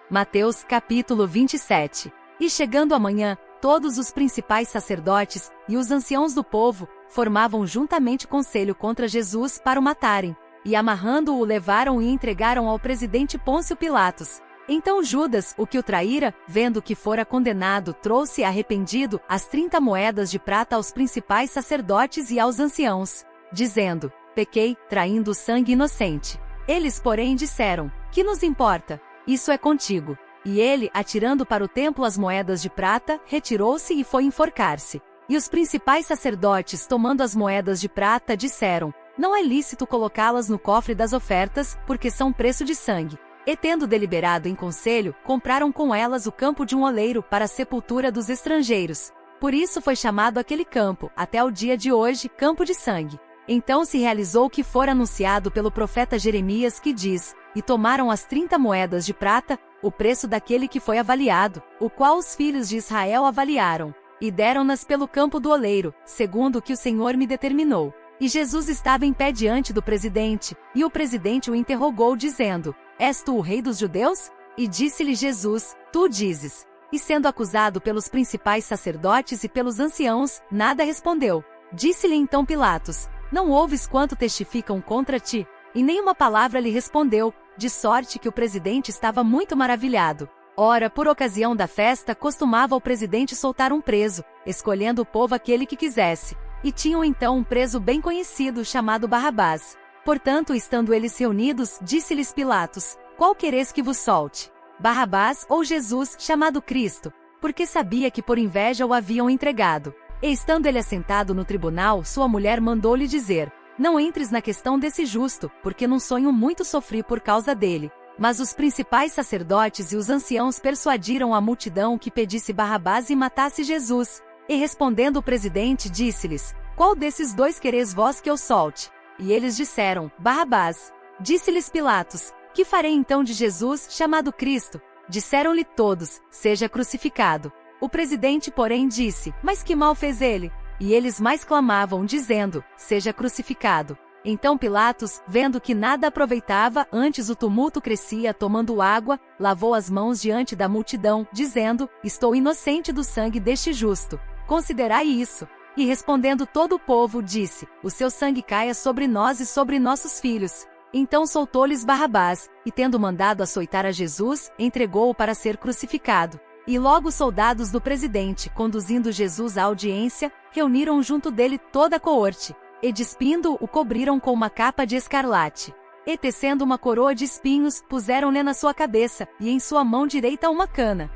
Mateus capítulo 27. E chegando a manhã, todos os principais sacerdotes e os anciãos do povo formavam juntamente conselho contra Jesus para o matarem, e amarrando-o levaram e entregaram ao presidente Pôncio Pilatos. Então Judas, o que o traíra, vendo que fora condenado, trouxe arrependido as 30 moedas de prata aos principais sacerdotes e aos anciãos, dizendo: pequei, traindo sangue inocente. Eles, porém, disseram: que nos importa? Isso é contigo. E ele, atirando para o templo as moedas de prata, retirou-se e foi enforcar-se. E os principais sacerdotes, tomando as moedas de prata, disseram: não é lícito colocá-las no cofre das ofertas, porque são preço de sangue. E tendo deliberado em conselho, compraram com elas o campo de um oleiro para a sepultura dos estrangeiros. Por isso foi chamado aquele campo, até o dia de hoje, campo de sangue. Então se realizou o que fora anunciado pelo profeta Jeremias, que diz: e tomaram as 30 moedas de prata, o preço daquele que foi avaliado, o qual os filhos de Israel avaliaram, e deram-nas pelo campo do oleiro, segundo o que o Senhor me determinou. E Jesus estava em pé diante do presidente, e o presidente o interrogou, dizendo: és tu o rei dos judeus? E disse-lhe Jesus: tu dizes. E sendo acusado pelos principais sacerdotes e pelos anciãos, nada respondeu. Disse-lhe então Pilatos: não ouves quanto testificam contra ti? E nenhuma palavra lhe respondeu, de sorte que o presidente estava muito maravilhado. Ora, por ocasião da festa, costumava o presidente soltar um preso, escolhendo o povo aquele que quisesse. E tinham então um preso bem conhecido, chamado Barrabás. Portanto, estando eles reunidos, disse-lhes Pilatos: qual quereis que vos solte? Barrabás ou Jesus, chamado Cristo? Porque sabia que por inveja o haviam entregado. E estando ele assentado no tribunal, sua mulher mandou-lhe dizer: não entres na questão desse justo, porque num sonho muito sofri por causa dele. Mas os principais sacerdotes e os anciãos persuadiram a multidão que pedisse Barrabás e matasse Jesus. E respondendo o presidente, disse-lhes: qual desses dois quereis vós que eu solte? E eles disseram: Barrabás. Disse-lhes Pilatos: que farei então de Jesus, chamado Cristo? Disseram-lhe todos: seja crucificado. O presidente, porém, disse: mas que mal fez ele? E eles mais clamavam, dizendo: seja crucificado. Então Pilatos, vendo que nada aproveitava, antes o tumulto crescia, tomando água, lavou as mãos diante da multidão, dizendo: estou inocente do sangue deste justo. Considerai isso. E respondendo todo o povo, disse: o seu sangue caia sobre nós e sobre nossos filhos. Então soltou-lhes Barrabás, e tendo mandado açoitar a Jesus, entregou-o para ser crucificado. E logo os soldados do presidente, conduzindo Jesus à audiência, reuniram junto dele toda a coorte, e despindo-o, o cobriram com uma capa de escarlate. E tecendo uma coroa de espinhos, puseram-lhe na sua cabeça, e em sua mão direita uma cana.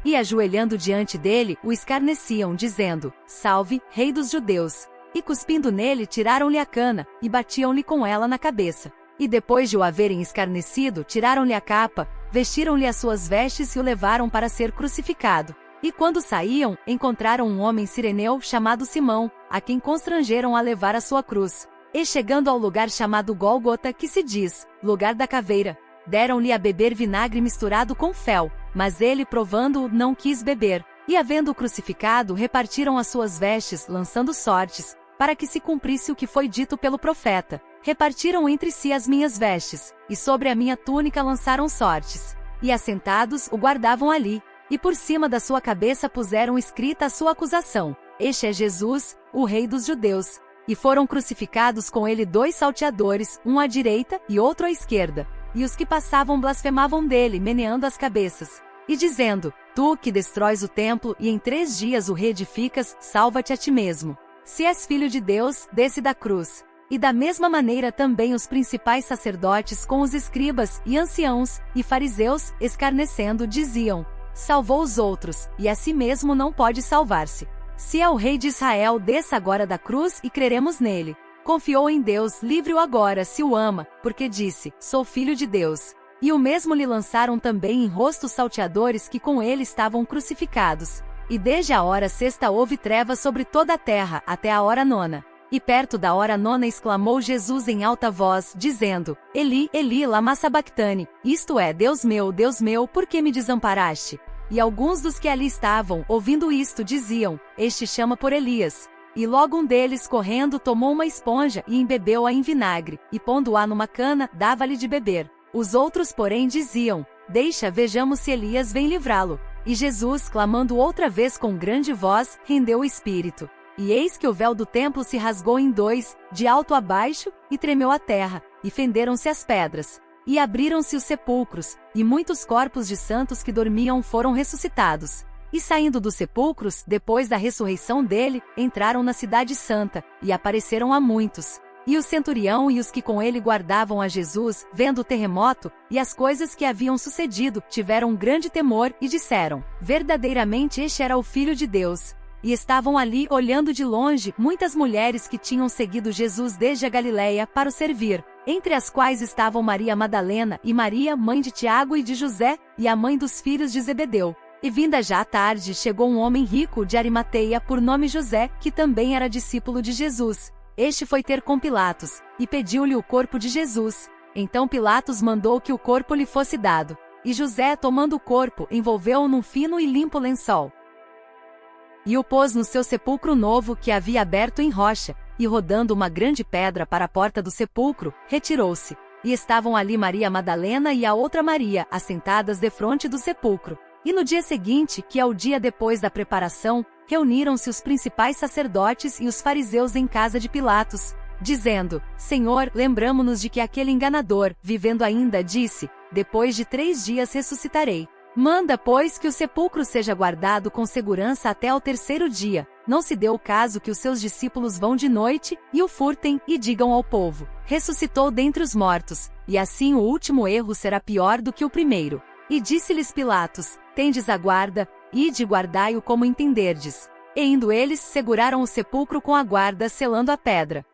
E ajoelhando diante dele, o escarneciam, dizendo: salve, rei dos judeus. E cuspindo nele, tiraram-lhe a cana, e batiam-lhe com ela na cabeça. E depois de o haverem escarnecido, tiraram-lhe a capa, vestiram-lhe as suas vestes e o levaram para ser crucificado. E quando saíam, encontraram um homem cireneu chamado Simão, a quem constrangeram a levar a sua cruz. E chegando ao lugar chamado Gólgota, que se diz, lugar da caveira, deram-lhe a beber vinagre misturado com fel, mas ele, provando-o, não quis beber. E havendo-o crucificado, repartiram as suas vestes, lançando sortes, para que se cumprisse o que foi dito pelo profeta: repartiram entre si as minhas vestes, e sobre a minha túnica lançaram sortes. E assentados, o guardavam ali, e por cima da sua cabeça puseram escrita a sua acusação: este é Jesus, o rei dos judeus. E foram crucificados com ele 2 salteadores, um à direita e outro à esquerda. E os que passavam blasfemavam dele, meneando as cabeças, e dizendo: tu que destróis o templo e em 3 dias o reedificas, salva-te a ti mesmo. Se és filho de Deus, desce da cruz. E da mesma maneira também os principais sacerdotes com os escribas, e anciãos, e fariseus, escarnecendo, diziam: salvou os outros, e a si mesmo não pode salvar-se. Se é o rei de Israel, desça agora da cruz e creremos nele. Confiou em Deus, livre-o agora se o ama, porque disse: sou filho de Deus. E o mesmo lhe lançaram também em rosto os salteadores que com ele estavam crucificados. E desde a hora sexta houve trevas sobre toda a terra, até a hora 9. E perto da hora 9 exclamou Jesus em alta voz, dizendo: Eli, Eli, lama sabactani, isto é, Deus meu, por que me desamparaste? E alguns dos que ali estavam, ouvindo isto, diziam: este chama por Elias. E logo um deles, correndo, tomou uma esponja e embebeu-a em vinagre, e pondo-a numa cana, dava-lhe de beber. Os outros, porém, diziam: Deixa, vejamos se Elias vem livrá-lo. E Jesus, clamando outra vez com grande voz, rendeu o espírito. E eis que o véu do templo se rasgou em dois, de alto a baixo, e tremeu a terra, e fenderam-se as pedras. E abriram-se os sepulcros, e muitos corpos de santos que dormiam foram ressuscitados. E saindo dos sepulcros, depois da ressurreição dele, entraram na cidade santa, e apareceram a muitos. E o centurião e os que com ele guardavam a Jesus, vendo o terremoto, e as coisas que haviam sucedido, tiveram um grande temor, e disseram: verdadeiramente este era o Filho de Deus. E estavam ali, olhando de longe, muitas mulheres que tinham seguido Jesus desde a Galileia para o servir, entre as quais estavam Maria Madalena, e Maria, mãe de Tiago e de José, e a mãe dos filhos de Zebedeu. E vinda já a tarde, chegou um homem rico de Arimateia, por nome José, que também era discípulo de Jesus. Este foi ter com Pilatos, e pediu-lhe o corpo de Jesus. Então Pilatos mandou que o corpo lhe fosse dado. E José, tomando o corpo, envolveu-o num fino e limpo lençol. E o pôs no seu sepulcro novo, que havia aberto em rocha, e rodando uma grande pedra para a porta do sepulcro, retirou-se. E estavam ali Maria Madalena e a outra Maria, assentadas defronte do sepulcro. E no dia seguinte, que é o dia depois da preparação, reuniram-se os principais sacerdotes e os fariseus em casa de Pilatos, dizendo: Senhor, lembramo-nos de que aquele enganador, vivendo ainda, disse: depois de 3 dias ressuscitarei. Manda, pois, que o sepulcro seja guardado com segurança até ao 3º dia. Não se dê o caso que os seus discípulos vão de noite, e o furtem, e digam ao povo: ressuscitou dentre os mortos, e assim o último erro será pior do que o primeiro. E disse-lhes Pilatos: tendes a guarda, ide e guardai-o como entenderdes. E indo eles, seguraram o sepulcro com a guarda, selando a pedra.